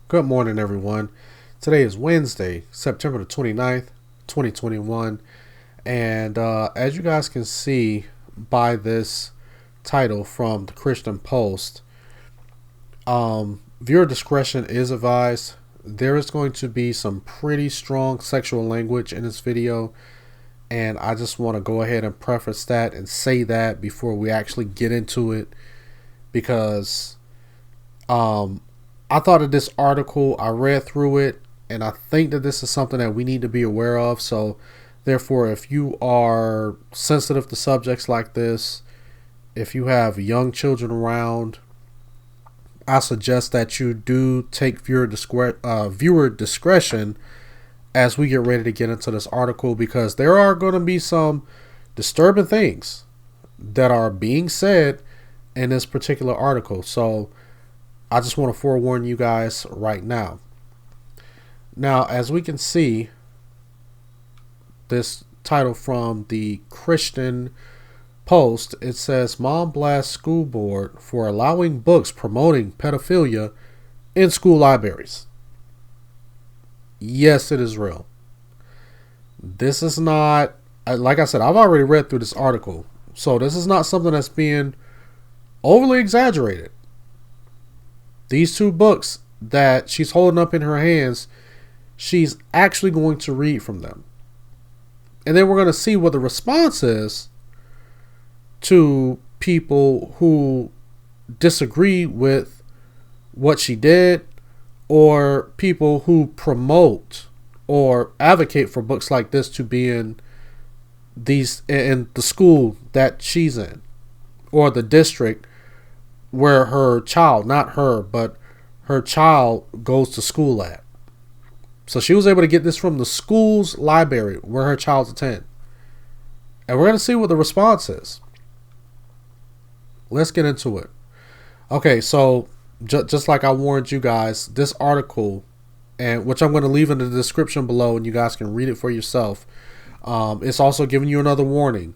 Good morning, everyone. Today is Wednesday, September the 29th, 2021. And as you guys can see by this title from the Christian Post, viewer discretion is advised. There is going to be some pretty strong sexual language in this video. And I just want to go ahead and preface that and say that before we actually get into it. Because I thought of this article, I read through it, and I think that this is something that we need to be aware of. So, therefore, if you are sensitive to subjects like this, if you have young children around, I suggest that you do take viewer discretion as we get ready to get into this article, because there are going to be some disturbing things that are being said in this particular article. So, I just want to forewarn you guys right now. Now, as we can see, this title from the Christian Post, it says, Mom blasts school board for allowing books promoting pedophilia in school libraries. Yes, it is real. This is not, like I said, I've already read through this article. So this is not something that's being overly exaggerated. These two books that she's holding up in her hands, she's actually going to read from them. And then we're going to see what the response is to people who disagree with what she did, or people who promote or advocate for books like this to be in the school that she's in, or the district where her child, not her, but her child goes to school at. So she was able to get this from the school's library where her child's attend. And we're going to see what the response is. Let's get into it. Okay, so just like I warned you guys, this article, and which I'm going to leave in the description below and you guys can read it for yourself. It's also giving you another warning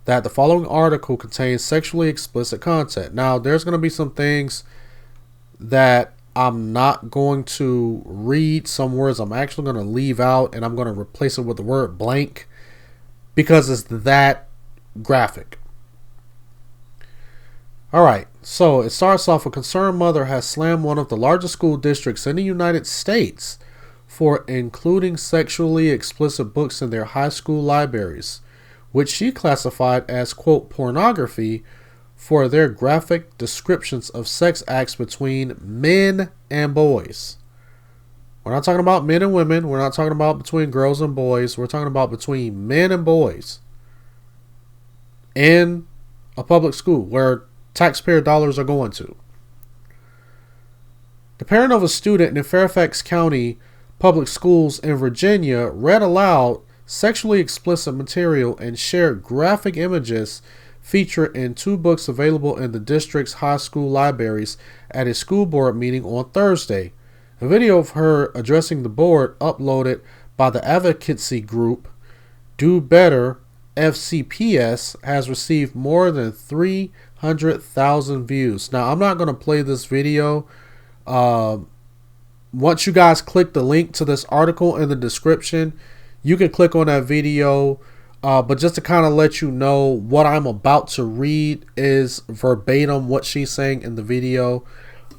that the following article contains sexually explicit content. Now, there's going to be some things that I'm not going to read. Some words I'm actually going to leave out, and I'm going to replace it with the word blank because it's that graphic. All right, so it starts off, a concerned mother has slammed one of the largest school districts in the United States for including sexually explicit books in their high school libraries, which she classified as, quote, pornography, for their graphic descriptions of sex acts between men and boys. We're not talking about men and women. We're not talking about between girls and boys. We're talking about between men and boys in a public school where taxpayer dollars are going to. The parent of a student in Fairfax County Public Schools in Virginia read aloud sexually explicit material and shared graphic images featured in two books available in the district's high school libraries at a school board meeting on Thursday. A video of her addressing the board, uploaded by the advocacy group Do Better FCPS, has received more than 300,000 views. Now, I'm not going to play this video. Once you guys click the link to this article in the description, you can click on that video, but just to kind of let you know, what I'm about to read is verbatim what she's saying in the video,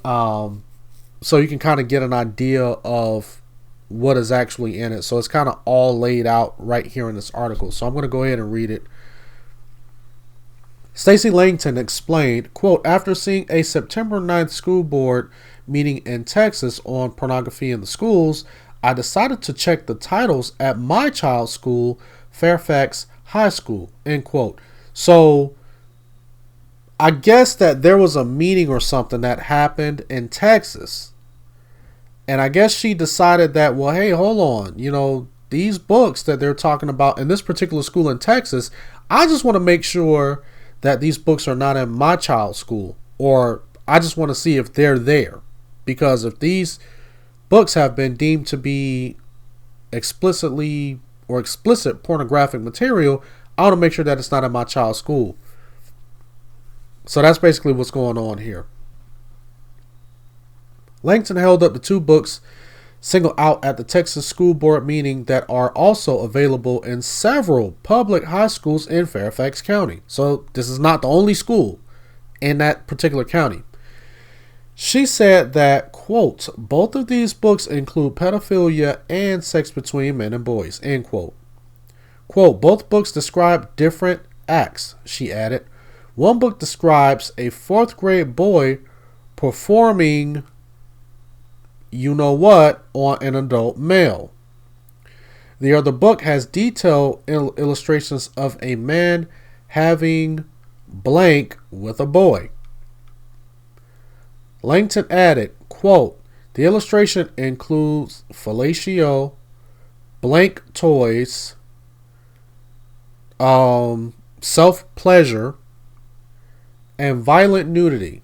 so you can kind of get an idea of what is actually in it. So it's kind of all laid out right here in this article. So I'm going to go ahead and read it. Stacey Langton explained, quote, after seeing a September 9th school board meeting in Texas on pornography in the schools, I decided to check the titles at my child's school, Fairfax High School, end quote. So I guess that there was a meeting or something that happened in Texas. And I guess she decided that, well, hey, hold on. You know, these books that they're talking about in this particular school in Texas, I just want to make sure that these books are not in my child's school. Or I just want to see if they're there. Because if these books have been deemed to be explicit pornographic material, I want to make sure that it's not in my child's school. So that's basically what's going on here. Langton held up the two books singled out at the Texas School Board meeting that are also available in several public high schools in Fairfax County. So this is not the only school in that particular county. She said that, quote, both of these books include pedophilia and sex between men and boys, end quote. Quote, both books describe different acts, she added. One book describes a 4th grade boy performing you know what on an adult male. The other book has detailed illustrations of a man having blank with a boy. Langton added, quote, the illustration includes fellatio, blank toys, self-pleasure, and violent nudity.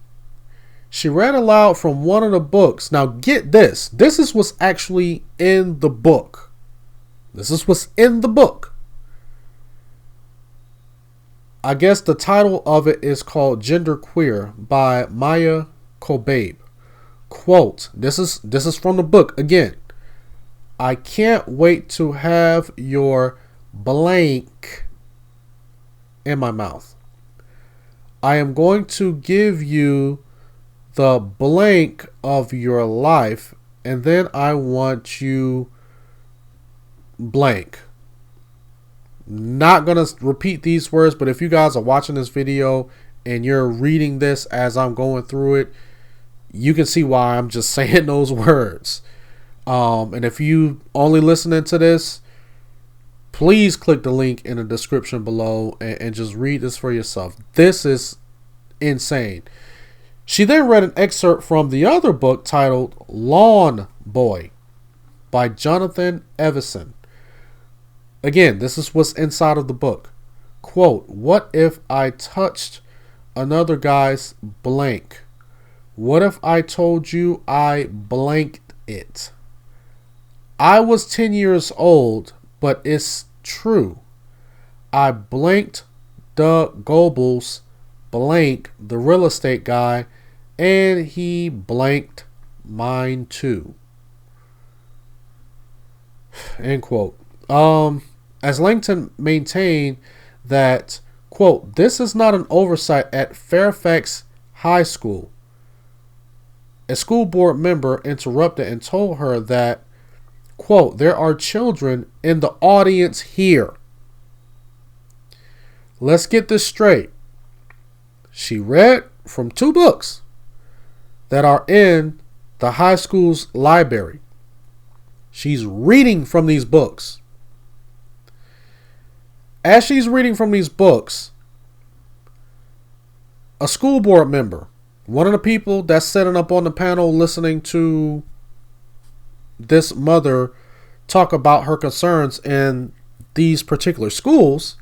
She read aloud from one of the books. Now get this. This is what's actually in the book. This is what's in the book. I guess the title of it is called Gender Queer by Maya Kobabe. Quote, this is from the book again. I can't wait to have your blank in my mouth. I am going to give you the blank of your life, and then I want you blank. Not going to repeat these words, but if you guys are watching this video and you're reading this as I'm going through it, you can see why I'm just saying those words. And if you only listening to this, please click the link in the description below and just read this for yourself. This is insane. She then read an excerpt from the other book titled Lawn Boy by Jonathan Evison. Again, this is what's inside of the book. Quote, what if I touched another guy's blank? What if I told you I blanked it? I was 10 years old, but it's true. I blanked Doug Goebbels, blank the real estate guy, and he blanked mine too. End quote. As Langton maintained that, quote, this is not an oversight at Fairfax High School. A school board member interrupted and told her that, quote, there are children in the audience here. Let's get this straight. She read from two books that are in the high school's library. She's reading from these books. As she's reading from these books, a school board member, one of the people that's sitting up on the panel listening to this mother talk about her concerns in these particular schools,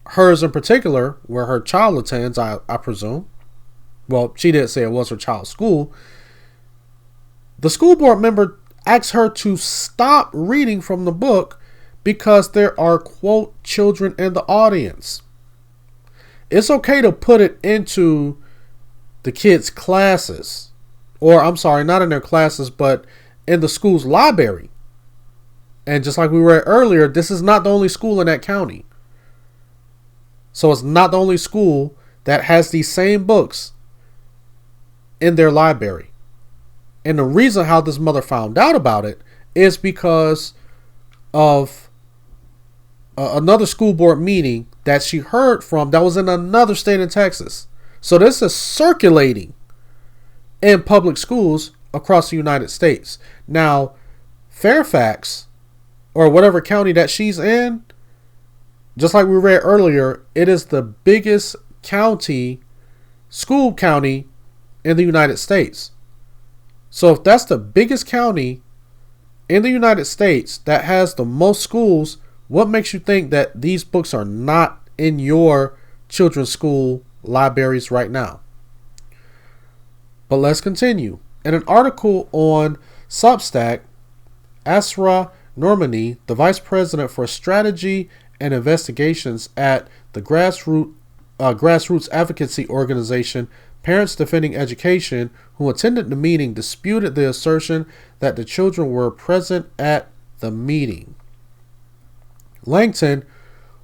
hers in particular, where her child attends, I presume. Well, she didn't say it was her child's school. The school board member asked her to stop reading from the book because there are, quote, children in the audience. It's okay to put it into the kids' classes. Or, I'm sorry, not in their classes, but in the school's library. And just like we read earlier, this is not the only school in that county. So it's not the only school that has these same books in their library. And the reason how this mother found out about it is because of another school board meeting that she heard from that was in another state in Texas. So this is circulating in public schools across the United States. Now, Fairfax, or whatever county that she's in, just like we read earlier, it is the biggest county, school county in the United States. So if that's the biggest county in the United States that has the most schools, what makes you think that these books are not in your children's school libraries right now? But let's continue. In an article on Substack, Asra Normani, the vice president for strategy and investigations at the grassroots advocacy organization Parents defending education who attended the meeting disputed the assertion that the children were present at the meeting. Langton,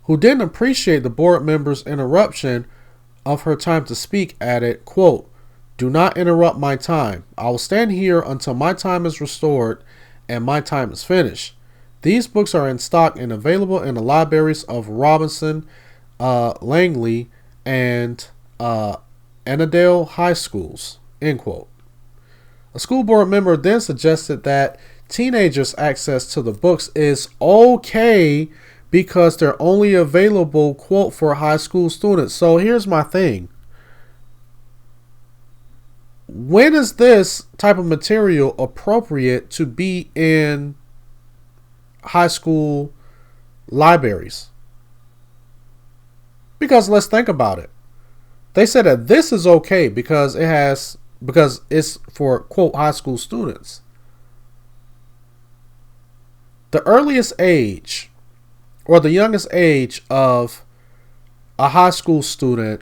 who didn't appreciate the board member's interruption of her time to speak, added, quote, "Do not interrupt my time. I will stand here until my time is restored and my time is finished. These books are in stock and available in the libraries of Robinson, Langley, and Annandale High Schools," end quote. A school board member then suggested that teenagers' access to the books is okay because they're only available, quote, for high school students. So here's my thing. When is this type of material appropriate to be in high school libraries? Because let's think about it. They said that this is okay because it's for, quote, high school students. The earliest age or the youngest age of a high school student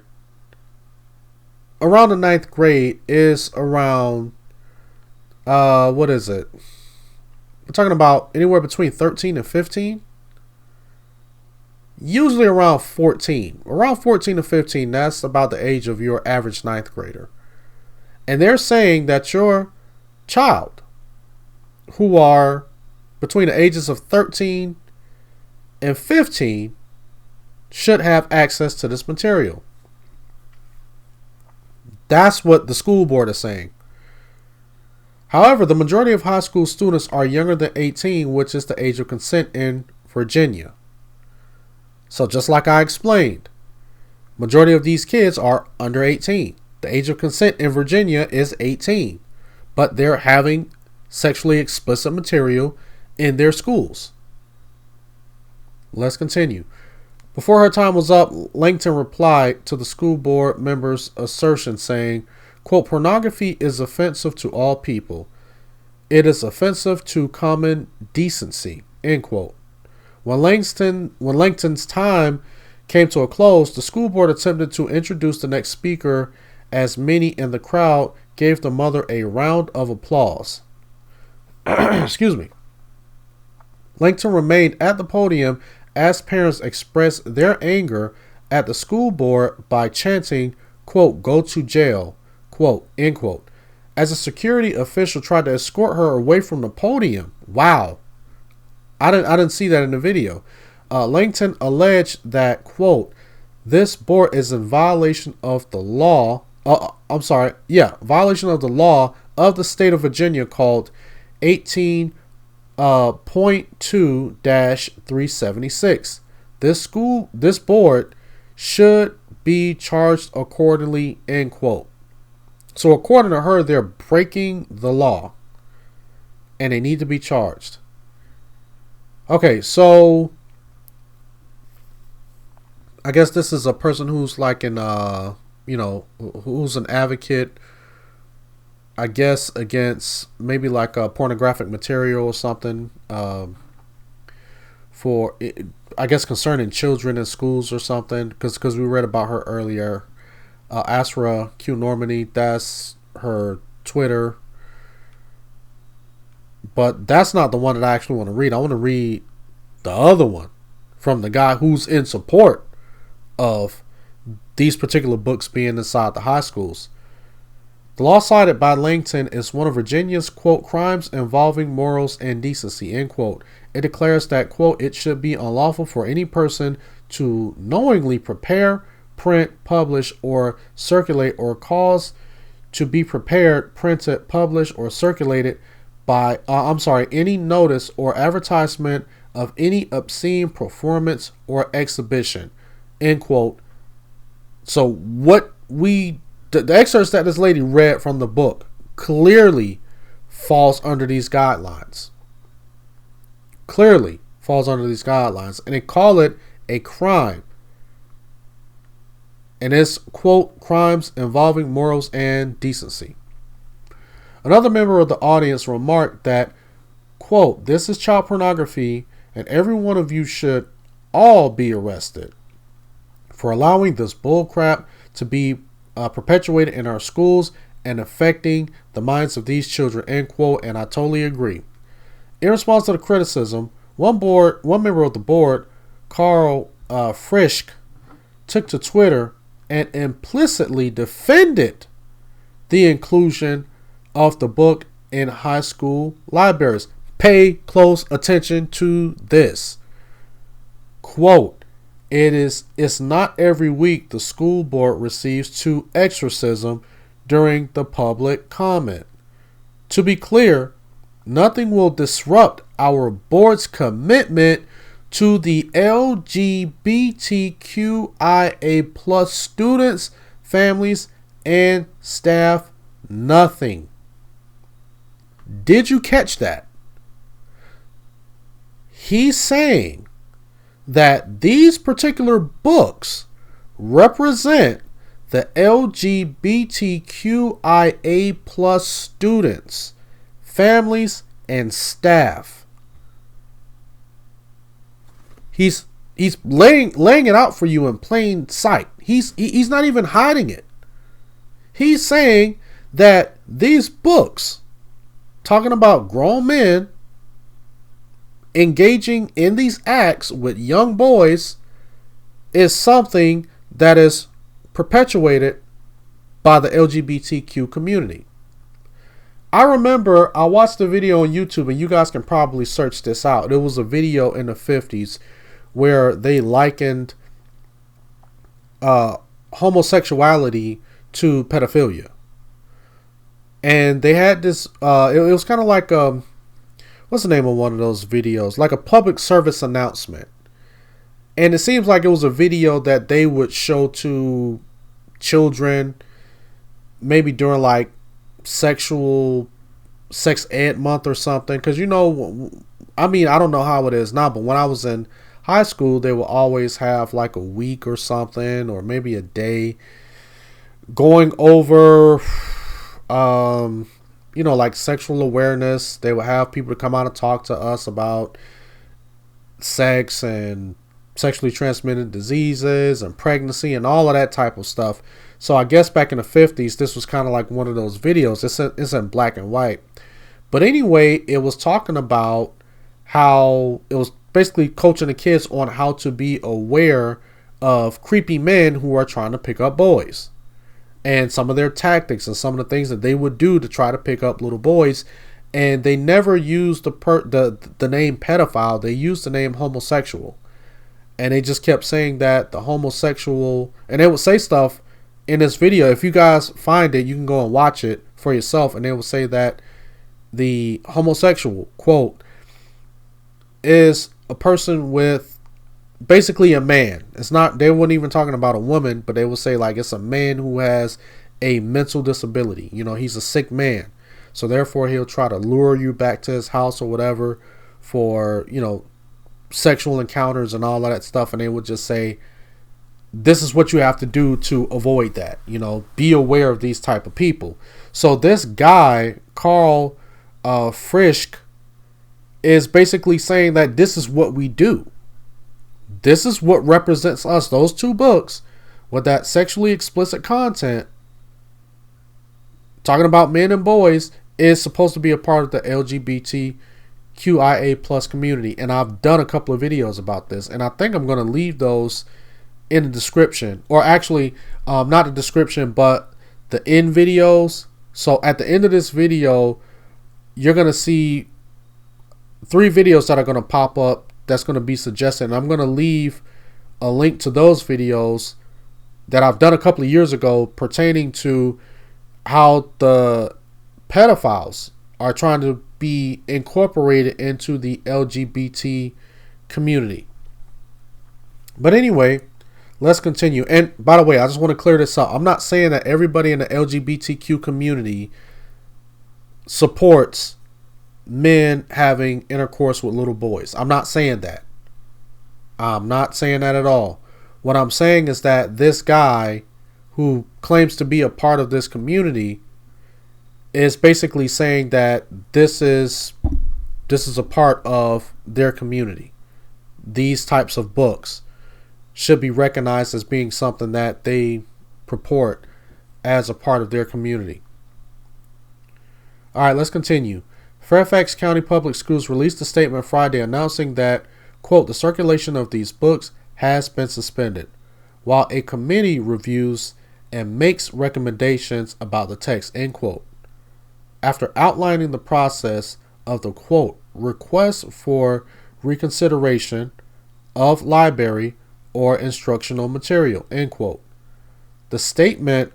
around the 9th grade is around, what is it? We're talking about anywhere between 13 and 15. Usually around 14. Around 14 to 15, that's about the age of your average 9th grader. And they're saying that your child, who are between the ages of 13 and 15, should have access to this material. That's what the school board is saying. However, the majority of high school students are younger than 18, which is the age of consent in Virginia. So just like I explained, majority of these kids are under 18. The age of consent in Virginia is 18, but they're having sexually explicit material in their schools. Let's continue. Before her time was up, Langton replied to the school board member's assertion saying, quote, "Pornography is offensive to all people. It is offensive to common decency," end quote. When Langton's time came to a close, the school board attempted to introduce the next speaker as many in the crowd gave the mother a round of applause. Excuse me. Langton remained at the podium as parents expressed their anger at the school board by chanting, quote, "Go to jail," quote, end quote, as a security official tried to escort her away from the podium. Wow. I didn't see that in the video. Langton alleged that, quote, "This board is in violation of the law." Violation of the law of the state of Virginia called 18.2-376. This board should be charged accordingly, end quote. So according to her, they're breaking the law and they need to be charged. Okay, so I guess this is a person who's like who's an advocate, I guess, against maybe like a pornographic material or something, for, I guess, concerning children in schools or something, because we read about her earlier. Asra Q Normandy, that's her Twitter. But that's not the one that I actually want to read. I want to read the other one from the guy who's in support of these particular books being inside the high schools. The law cited by Langton is one of Virginia's, quote, "crimes involving morals and decency," end quote. It declares that, quote, "it should be unlawful for any person to knowingly prepare, print, publish, or circulate, or cause to be prepared, printed, published, or circulated by, any notice or advertisement of any obscene performance or exhibition," end quote. So the excerpts that this lady read from the book clearly falls under these guidelines. Clearly falls under these guidelines. And they call it a crime. And it's, quote, "crimes involving morals and decency." Another member of the audience remarked that, quote, "This is child pornography and every one of you should all be arrested for allowing this bull crap to be perpetuated in our schools and affecting the minds of these children, end quote. And I totally agree. In response to the criticism, one member of the board, Carl Frisch, took to Twitter and implicitly defended the inclusion of the book in high school libraries. Pay close attention to this. Quote, it's not every week the school board receives 2 exorcism during the public comment. To be clear, nothing will disrupt our board's commitment to the LGBTQIA plus students, families, and staff. Nothing. Did you catch that? He's saying that these particular books represent the LGBTQIA plus students, families, and staff. He's laying it out for you in plain sight. He's not even hiding it. He's saying that these books, talking about grown men engaging in these acts with young boys, is something that is perpetuated by the LGBTQ community. I remember I watched a video on YouTube, and you guys can probably search this out. It was a video in the 50s where they likened homosexuality to pedophilia. And they had this, it was kind of like, what's the name of one of those videos? Like a public service announcement. And it seems like it was a video that they would show to children, maybe during like sex ed month or something. Because, I don't know how it is now, but when I was in high school, they will always have like a week or something, or maybe a day, going over like sexual awareness. They would have people to come out and talk to us about sex and sexually transmitted diseases and pregnancy and all of that type of stuff. So I guess back in the 50s, this was kind of like one of those videos. It's in black and white. But anyway, it was talking about how it was basically coaching the kids on how to be aware of creepy men who are trying to pick up boys, and some of their tactics and some of the things that they would do to try to pick up little boys. And they never used the name pedophile. They used the name homosexual. And they just kept saying that the homosexual, and they would say stuff in this video. If you guys find it, you can go and watch it for yourself. And they would say that the homosexual, quote, is a person with basically a man. It's not, they weren't even talking about a woman, but they would say like it's a man who has a mental disability. He's a sick man. So therefore he'll try to lure you back to his house or whatever for, sexual encounters and all of that stuff. And they would just say, this is what you have to do to avoid that. Be aware of these type of people. So this guy, Carl Frisch, is basically saying that this is what we do. This is what represents us. Those 2 books with that sexually explicit content, talking about men and boys, is supposed to be a part of the LGBTQIA plus community. And I've done a couple of videos about this, and I think I'm going to leave those in the description, or actually not the description, but the end videos. So at the end of this video, you're going to see 3 videos that are going to pop up that's going to be suggested. And I'm going to leave a link to those videos that I've done a couple of years ago pertaining to how the pedophiles are trying to be incorporated into the LGBT community. But anyway, let's continue. And by the way, I just want to clear this up. I'm not saying that everybody in the LGBTQ community supports men having intercourse with little boys. I'm not saying that. I'm not saying that at all. What I'm saying is that this guy who claims to be a part of this community is basically saying that this is a part of their community. These types of books should be recognized as being something that they purport as a part of their community. All right, let's continue. Fairfax County Public Schools released a statement Friday announcing that, quote, the circulation of these books has been suspended, while a committee reviews and makes recommendations about the text, end quote. After outlining the process of the, quote, request for reconsideration of library or instructional material, end quote. The statement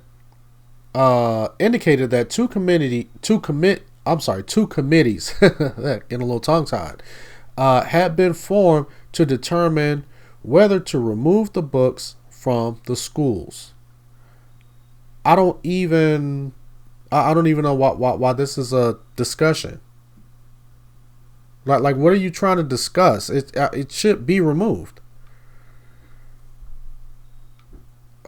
indicated that two committees, getting a little tongue-tied, had been formed to determine whether to remove the books from the schools. I don't even know why this is a discussion. Like, what are you trying to discuss? It should be removed.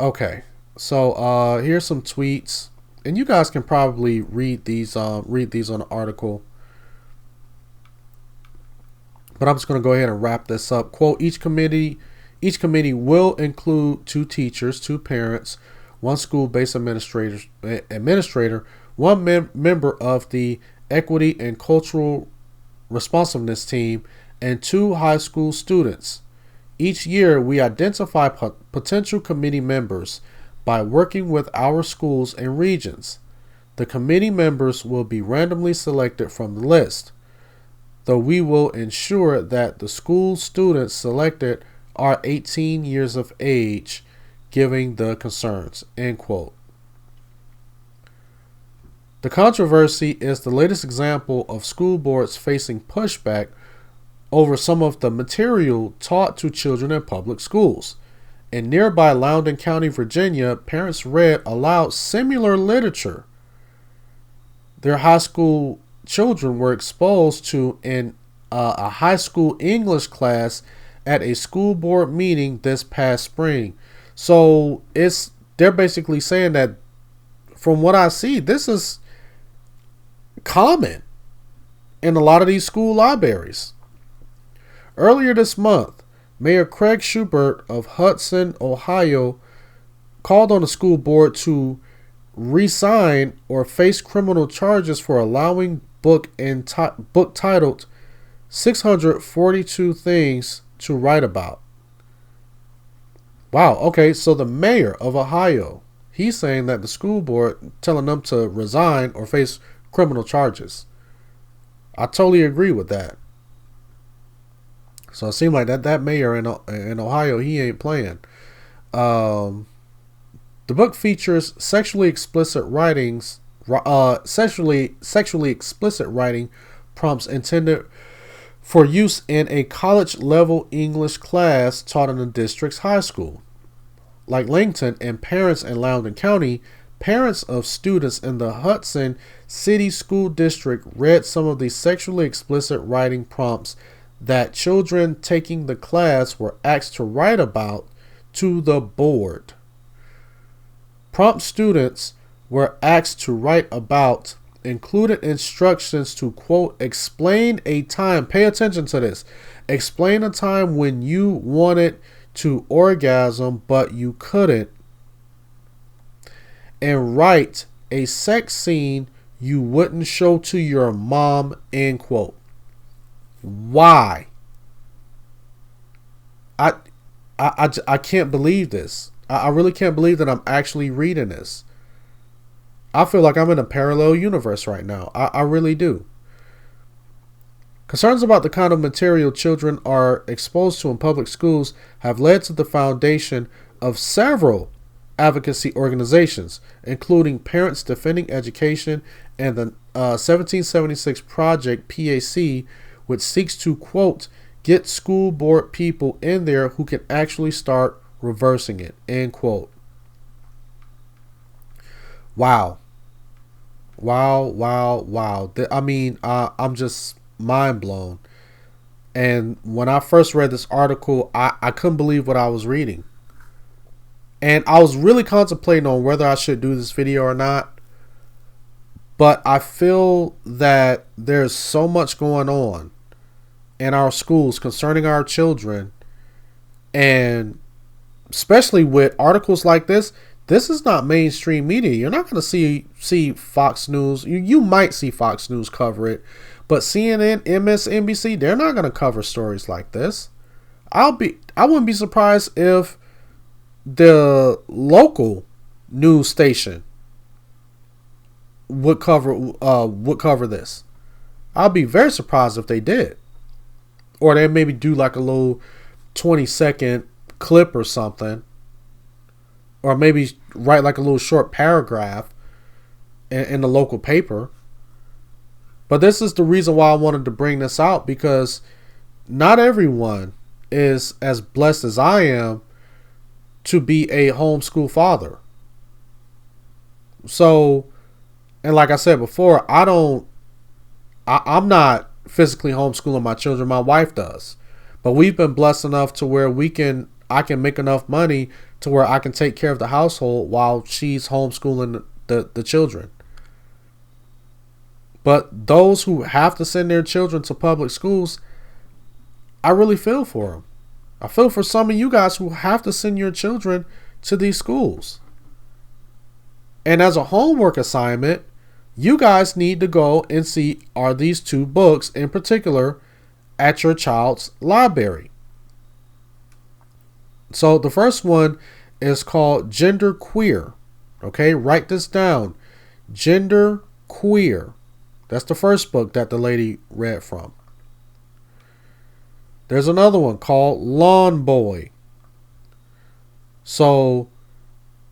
Okay, so here's some tweets, and you guys can probably read these on the article. But I'm just going to go ahead and wrap this up. Quote, each committee will include 2 teachers, 2 parents, 1 school-based administrator, 1 member of the Equity and Cultural Responsiveness team, and 2 high school students. Each year, we identify potential committee members by working with our schools and regions. The committee members will be randomly selected from the list, though we will ensure that the school students selected are 18 years of age, given the concerns, end quote. The controversy is the latest example of school boards facing pushback over some of the material taught to children in public schools. In nearby Loudoun County, Virginia, parents read aloud similar literature their high school children were exposed to in a high school English class at a school board meeting this past spring. So they're basically saying that, from what I see, this is common in a lot of these school libraries. Earlier this month, Mayor Craig Schubert of Hudson, Ohio, called on the school board to resign or face criminal charges for allowing book titled 642 Things to Write About. Wow, okay, so the mayor of Ohio, he's saying that the school board telling them to resign or face criminal charges. I totally agree with that. So it seemed like that mayor in Ohio, he ain't playing. The book features sexually explicit writing prompts intended for use in a college-level English class taught in the district's high school. Like Langton and parents in Loudoun County, parents of students in the Hudson City School District read some of the sexually explicit writing prompts that children taking the class were asked to write about to the board. Prompt students were asked to write about included instructions to, quote, explain a time, pay attention to this, explain a time when you wanted to orgasm but you couldn't, and write a sex scene you wouldn't show to your mom, end quote. Why? I can't believe this. I really can't believe that I'm actually reading this. I feel like I'm in a parallel universe right now. I really do. Concerns about the kind of material children are exposed to in public schools have led to the foundation of several advocacy organizations, including Parents Defending Education and the 1776 Project PAC, which seeks to, quote, get school board people in there who can actually start reversing it, end quote. Wow. I mean, I'm just mind blown. And when I first read this article, I couldn't believe what I was reading. And I was really contemplating on whether I should do this video or not. But I feel that there's so much going on in our schools concerning our children. And especially with articles like this, This is not mainstream media. You're not going to see Fox News. You might see Fox News cover it, but CNN, MSNBC, they're not going to cover stories like this. I wouldn't be surprised if the local news station would cover this. I'll be very surprised if they did. Or they maybe do like a little 20-second clip or something. Or maybe write like a little short paragraph in the local paper. But this is the reason why I wanted to bring this out, because not everyone is as blessed as I am to be a homeschool father. So, and like I said before, I'm not physically homeschooling my children. My wife does. But we've been blessed enough to where I can make enough money to where I can take care of the household while she's homeschooling the children. But those who have to send their children to public schools, I really feel for them. I feel for some of you guys who have to send your children to these schools. And as a homework assignment, you guys need to go and see, are these 2 books in particular at your child's library. So the first one is called Gender Queer. Okay, write this down. Gender Queer. That's the first book that the lady read from. There's another one called Lawn Boy. So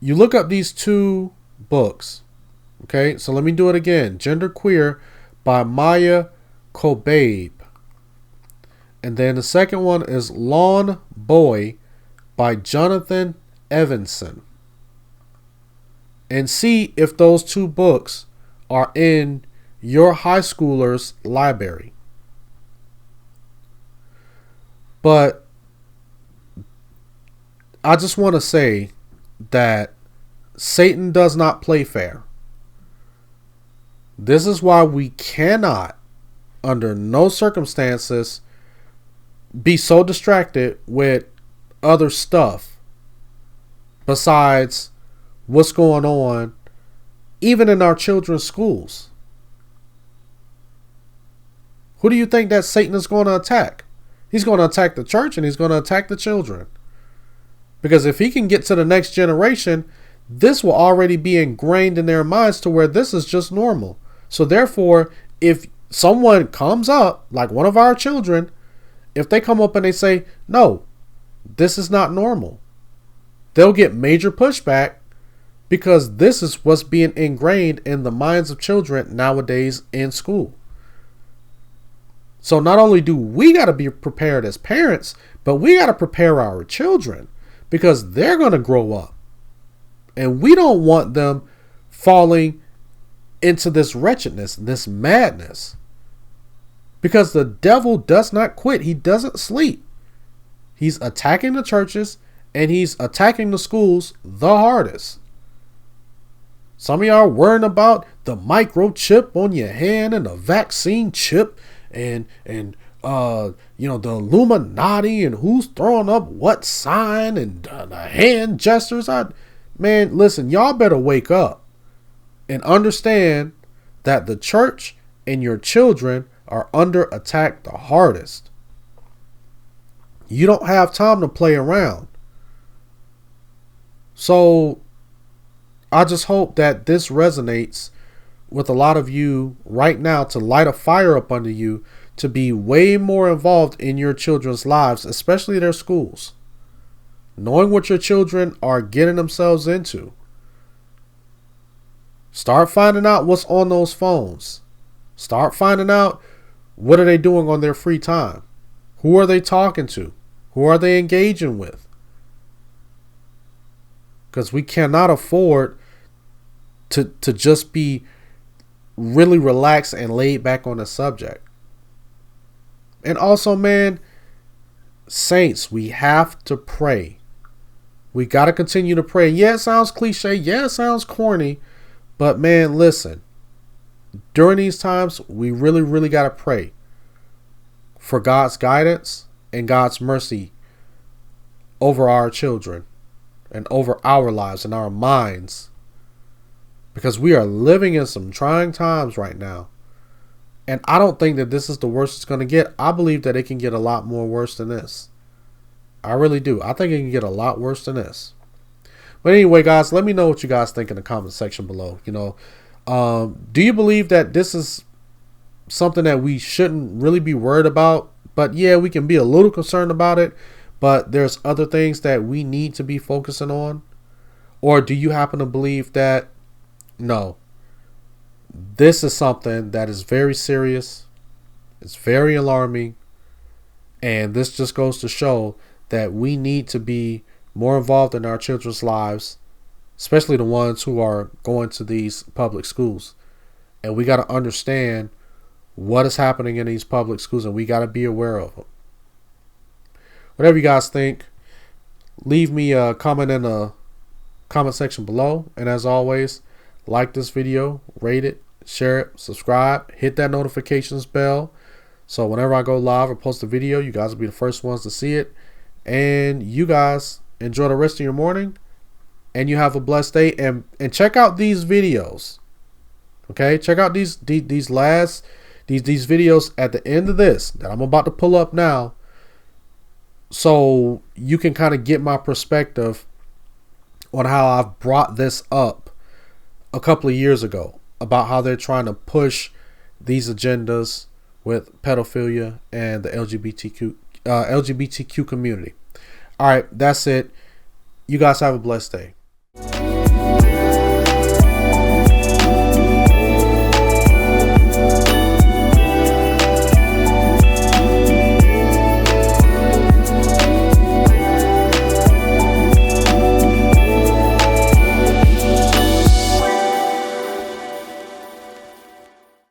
you look up these 2 books. Okay, so let me do it again. Gender Queer by Maya Kobabe. And then the second one is Lawn Boy by Jonathan Evanson. And see if those 2 books are in your high schooler's library. But I just want to say that Satan does not play fair. This is why we cannot, under no circumstances, be so distracted with other stuff besides what's going on even in our children's schools. Who do you think that Satan is going to attack? He's going to attack the church and he's going to attack the children. Because if he can get to the next generation, this will already be ingrained in their minds to where this is just normal. So therefore, if someone comes up, like one of our children, if they come up and they say, no, this is not normal, they'll get major pushback, because this is what's being ingrained in the minds of children nowadays in school. So not only do we got to be prepared as parents, but we got to prepare our children, because they're going to grow up. And we don't want them falling into this wretchedness, this madness. Because the devil does not quit. He doesn't sleep. He's attacking the churches and he's attacking the schools the hardest. Some of y'all are worrying about the microchip on your hand and the vaccine chip and the Illuminati and who's throwing up what sign and the hand gestures. Man, listen, y'all better wake up and understand that the church and your children are under attack the hardest. You don't have time to play around. So I just hope that this resonates with a lot of you right now, to light a fire up under you to be way more involved in your children's lives, especially their schools. Knowing what your children are getting themselves into. Start finding out what's on those phones. Start finding out what are they doing on their free time. Who are they talking to? Who are they engaging with? Because we cannot afford to just be really relaxed and laid back on the subject. And also, man, saints, we have to pray. We got to continue to pray. Yeah, it sounds cliche. Yeah, it sounds corny. But man, listen. During these times, we really, really got to pray for God's guidance and God's mercy over our children. and over our lives and our minds, because we are living in some trying times right now. And I don't think that this is the worst it's going to get. I believe that it can get a lot more worse than this. I really do. I think it can get a lot worse than this. But anyway, guys, let me know what you guys think in the comment section below. Do you believe that this is something that we shouldn't really be worried about? But yeah, we can be a little concerned about it, but there's other things that we need to be focusing on. Or do you happen to believe that no, this is something that is very serious, it's very alarming, and this just goes to show that we need to be more involved in our children's lives, especially the ones who are going to these public schools. And we got to understand what is happening in these public schools, and we got to be aware of them. Whatever you guys think, leave me a comment in the comment section below. And as always, like this video, rate it, share it, subscribe, hit that notifications bell, so whenever I go live or post a video, you guys will be the first ones to see it. And you guys enjoy the rest of your morning, and you have a blessed day. And check out these videos. Okay, check out these videos at the end of this that I'm about to pull up now, so you can kind of get my perspective on how I've brought this up a couple of years ago about how they're trying to push these agendas with pedophilia and the LGBTQ community. All right, that's it. You guys have a blessed day.